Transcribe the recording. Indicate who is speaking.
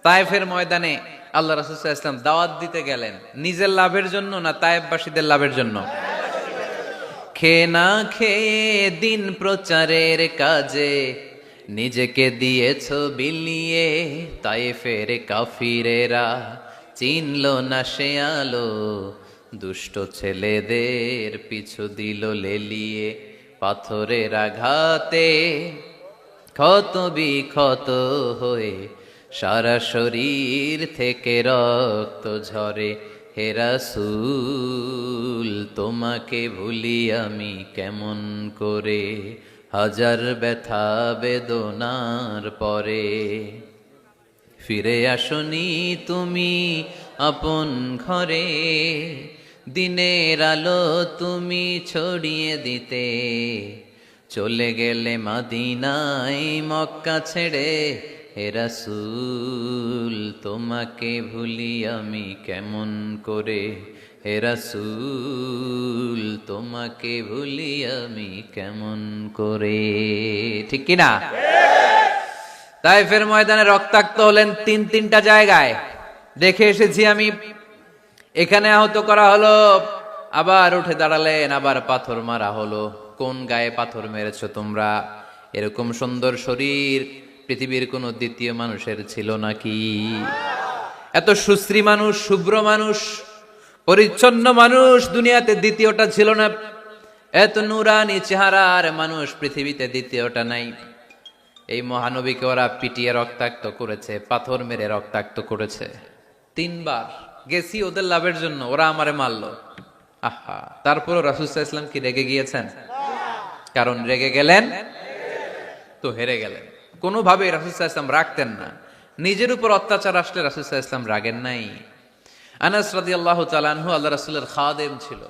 Speaker 1: তায়েফের ময়দানে আল্লাহ রাসূল সাল্লাল্লাহু আলাইহি ওয়াসাল্লাম দাওয়াত দিতে গেলেন, নিজের লাভের জন্য না তায়েফবাসীদের লাভের জন্য? খেয়ে না খেয়ে দিন প্রচারের কাজে নিজেকে দিয়েছ বিলিয়ে, তায়েফের কাফিরেরা চিনল না সে আলো, দুষ্ট ছেলেদের পিছু দিল লেলিয়ে, পাথরের আঘাতে ক্ষত বিক্ষত হয়ে সারা শরীর থেকে রক্ত ঝরে। হে রাসূল তোমাকে ভুলি আমি কেমন করে, হাজার ব্যথা বেদনার পরে। ফিরে আসনি তুমি আপন ঘরে, দিনের আলো তুমি ছড়িয়ে দিতে, চলে গেলে মদিনায় মক্কা ছেড়ে। হে রাসূল তোমাকে ভুলি আমি কেমন করে, হে রাসূল তোমাকে ভুলি আমি কেমন করে। ঠিক কিনা? তায়েফের ময়দানে রক্তাক্ত হলেন তিনটা জায়গায়, দেখে এসেছি আমি। এখানে আহত করা হলো, আবার উঠে দাঁড়ালেন, আবার পাথর মারা হলো। কোন গায়ে পাথর মেরেছো তোমরা? এরকম সুন্দর শরীর পৃথিবীর কোন দ্বিতীয় মানুষের ছিল নাকি? এত সুশ্রী মানুষ, শুভ্র মানুষ, পরিচ্ছন্ন মানুষ দুনিয়াতে দ্বিতীয়টা ছিল না। এত নুরানি চেহারার মানুষ পৃথিবীতে দ্বিতীয়টা নাই। এই মহানবীকে ওরা পিটিয়ে রক্তাক্ত করেছে, পাথর মেরে রক্তাক্ত করেছে। 3 বার গেছি ওদের লাভের জন্য, ওরা আমারে মারলো। আহা, তারপরও রাসূল সাল্লাল্লাহু আলাইহি ওয়াসাল্লাম কি রেগে গিয়েছেন? কারণ রেগে গেলেন তো হেরে গেলেন। কোনোভাবে রাসূল সাল্লাল্লাহু আলাইহি ওয়াসাল্লাম রাখতেন না। নিজের উপর অত্যাচার আসলে রাসূল সাল্লাল্লাহু আলাইহি ওয়াসাল্লাম রাগেন নাই। আনাস রাদিয়াল্লাহু তাআলা আনহু আল্লাহ রাসূলের খাদেম ছিল।